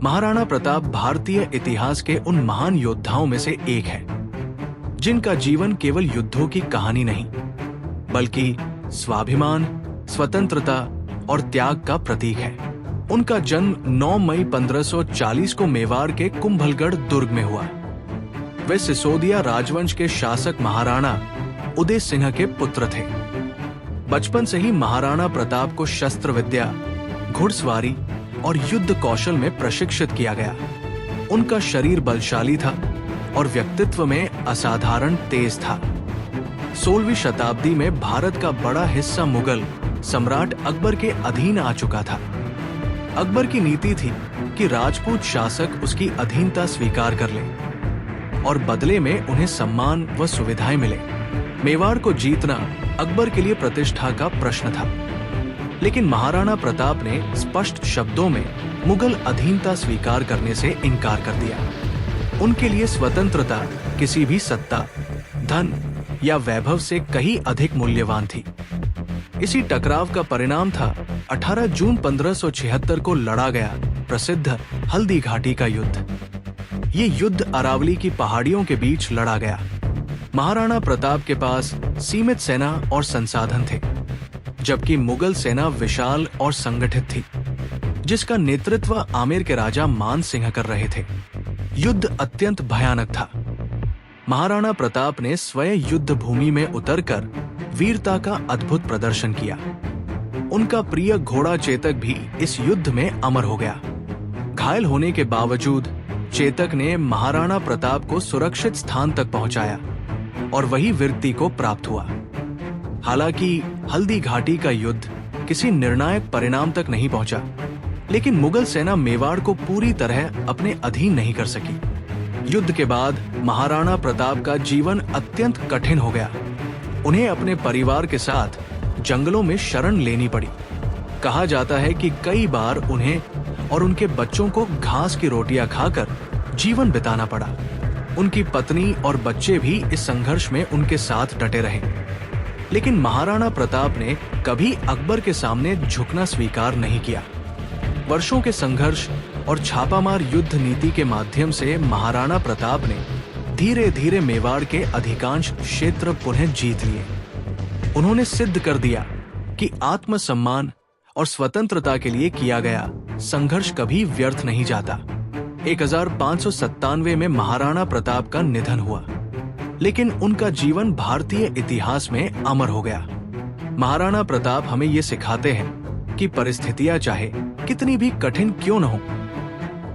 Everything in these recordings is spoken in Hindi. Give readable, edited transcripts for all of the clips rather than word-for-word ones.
महाराणा प्रताप भारतीय इतिहास के उन महान योद्धाओं में से एक है जिनका जीवन केवल युद्धों की कहानी नहीं बल्कि स्वाभिमान, स्वतंत्रता और त्याग का प्रतीक है। उनका जन्म 9 मई 1540 को मेवाड़ के कुंभलगढ़ दुर्ग में हुआ। वे सिसोदिया राजवंश के शासक महाराणा उदय सिंह के पुत्र थे। बचपन से ही महाराणा प्रताप को शस्त्र विद्या, घुड़सवारी और युद्ध कौशल में प्रशिक्षित किया गया। उनका शरीर बलशाली था और व्यक्तित्व में असाधारण तेज था। 16वीं शताब्दी में भारत का बड़ा हिस्सा मुगल सम्राट अकबर के अधीन आ चुका था। अकबर की नीति थी कि राजपूत शासक उसकी अधीनता स्वीकार कर ले और बदले में उन्हें सम्मान व सुविधाएं मिले। मेवाड़ को जीतना अकबर के लिए प्रतिष्ठा का प्रश्न था, लेकिन महाराणा प्रताप ने स्पष्ट शब्दों में मुगल अधीनता स्वीकार करने से इनकार कर दिया। उनके लिए स्वतंत्रता किसी भी सत्ता, धन या वैभव से कहीं अधिक मूल्यवान थी। इसी टकराव का परिणाम था 18 जून 1576 को लड़ा गया प्रसिद्ध हल्दी घाटी का युद्ध। ये युद्ध अरावली की पहाड़ियों के बीच लड़ा गया। महाराणा प्रताप के पास सीमित सेना और संसाधन थे, जबकि मुगल सेना विशाल और संगठित थी, जिसका नेतृत्व आमेर के राजा मान सिंह कर रहे थे। युद्ध अत्यंत भयानक था। महाराणा प्रताप ने स्वयं युद्ध भूमि में उतरकर वीरता का अद्भुत प्रदर्शन किया। उनका प्रिय घोड़ा चेतक भी इस युद्ध में अमर हो गया। घायल होने के बावजूद चेतक ने महाराणा प्रताप को सुरक्षित स्थान तक पहुंचाया और वही वीरता को प्राप्त हुआ। हालांकि हल्दी घाटी का युद्ध किसी निर्णायक परिणाम तक नहीं पहुंचा, लेकिन मुगल सेना मेवाड़ को पूरी तरह अपने अधीन नहीं कर सकी। युद्ध के बाद महाराणा प्रताप का जीवन अत्यंत कठिन हो गया। उन्हें अपने परिवार के साथ जंगलों में शरण लेनी पड़ी। कहा जाता है कि कई बार उन्हें और उनके बच्चों को घास की रोटियां खाकर जीवन बिताना पड़ा। उनकी पत्नी और बच्चे भी इस संघर्ष में उनके साथ डटे रहे, लेकिन महाराणा प्रताप ने कभी अकबर के सामने झुकना स्वीकार नहीं किया। वर्षों के संघर्ष और छापामार युद्ध नीति के माध्यम से महाराणा प्रताप ने धीरे धीरे मेवाड़ के अधिकांश क्षेत्र पुनः जीत लिए। उन्होंने सिद्ध कर दिया कि आत्मसम्मान और स्वतंत्रता के लिए किया गया संघर्ष कभी व्यर्थ नहीं जाता। 1597 में महाराणा प्रताप का निधन हुआ, लेकिन उनका जीवन भारतीय इतिहास में अमर हो गया। महाराणा प्रताप हमें ये सिखाते हैं कि परिस्थितियां चाहे कितनी भी कठिन क्यों न हो,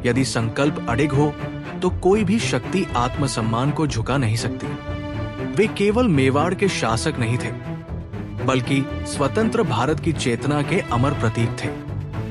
यदि संकल्प अडिग हो तो कोई भी शक्ति आत्मसम्मान को झुका नहीं सकती। वे केवल मेवाड़ के शासक नहीं थे, बल्कि स्वतंत्र भारत की चेतना के अमर प्रतीक थे।